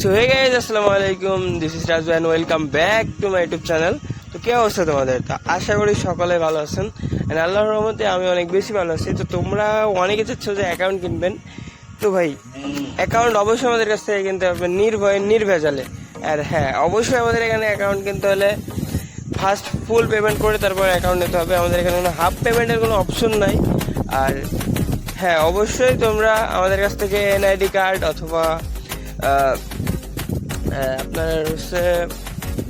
So hey guys, আসসালামু আলাইকুম। This is Raju and welcome back to my YouTube channel. তো কি অবস্থা তোমাদের? তো আশা করি সকলে ভালো আছেন এন্ড আল্লাহর রহমতে আমি অনেক বেশি ভালো আছি। তো তোমরা অনেকে চাচ্ছ যে অ্যাকাউন্ট কিনবেন, তো ভাই অ্যাকাউন্ট অবশ্যই আমাদের কাছ থেকে কিনতে হবে নির্ভয়ে নির্ভেজালে। আর হ্যাঁ, অবশ্যই আমাদের এখানে অ্যাকাউন্ট কিনতে হলে ফার্স্ট ফুল পেমেন্ট করে তারপর অ্যাকাউন্ট নিতে হবে। আমাদের এখানে কোনো হাফ পেমেন্টের কোনো অপশন নাই। আর হ্যাঁ, অবশ্যই তোমরা আমাদের কাছ থেকে এনআইডি কার্ড অথবা আপনার হচ্ছে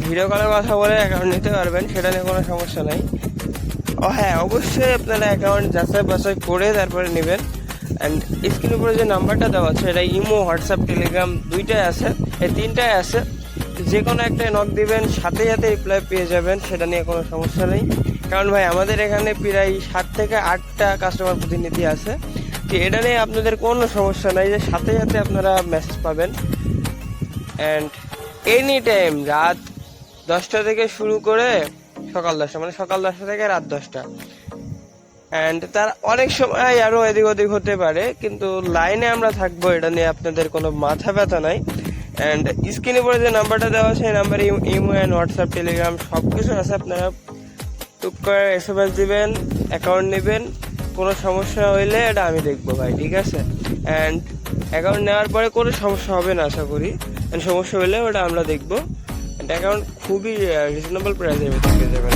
ভিডিও কলের কথা বলে অ্যাকাউন্ট নিতে পারবেন, সেটা নিয়ে কোনো সমস্যা নাই। ও হ্যাঁ, অবশ্যই আপনারা অ্যাকাউন্ট যাচাই বাছাই করে তারপরে নেবেন। অ্যান্ড স্ক্রিনের উপরে যে নাম্বারটা দেওয়া আছে এটা ইমো, হোয়াটসঅ্যাপ, টেলিগ্রাম দুইটাই আছে, এই তিনটাই আছে। যে কোনো একটাই নক দিবেন, সাথে সাথে রিপ্লাই পেয়ে যাবেন, সেটা নিয়ে কোনো সমস্যা নেই। কারণ ভাই আমাদের এখানে প্রায় 7 থেকে 8টা কাস্টমার প্রতিনিধি আছে, তো এটা নিয়ে আপনাদের কোনো সমস্যা নাই যে সাথে সাথে আপনারা মেসেজ পাবেন। অ্যান্ড এনি টাইম রাত 10টা থেকে শুরু করে সকাল 10টা, মানে সকাল 10টা থেকে রাত 10টা। অ্যান্ড তার অনেক সময় আরও এদিক ওদিক হতে পারে, কিন্তু লাইনে আমরা থাকবো, এটা নিয়ে আপনাদের কোনো মাথা ব্যথা নাই। অ্যান্ড স্ক্রিনের উপরে যে নাম্বারটা দেওয়া আছে এই নাম্বারে ইমো অ্যান্ড হোয়াটসঅ্যাপ, টেলিগ্রাম সব কিছু আছে। আপনারা টুক করে এসএমএস দিবেন, অ্যাকাউন্ট নেবেন। কোনো সমস্যা হইলে এটা আমি দেখবো ভাই, ঠিক আছে? অ্যান্ড অ্যাকাউন্ট নেওয়ার পরে কোনো সমস্যা হবে না আশা করি। অ্যান্ড সমস্যা হলে ওটা আমরা দেখবো। অ্যান্ড অ্যাকাউন্ট খুবই রিজনেবল প্রাইসে পেয়ে যাবেন।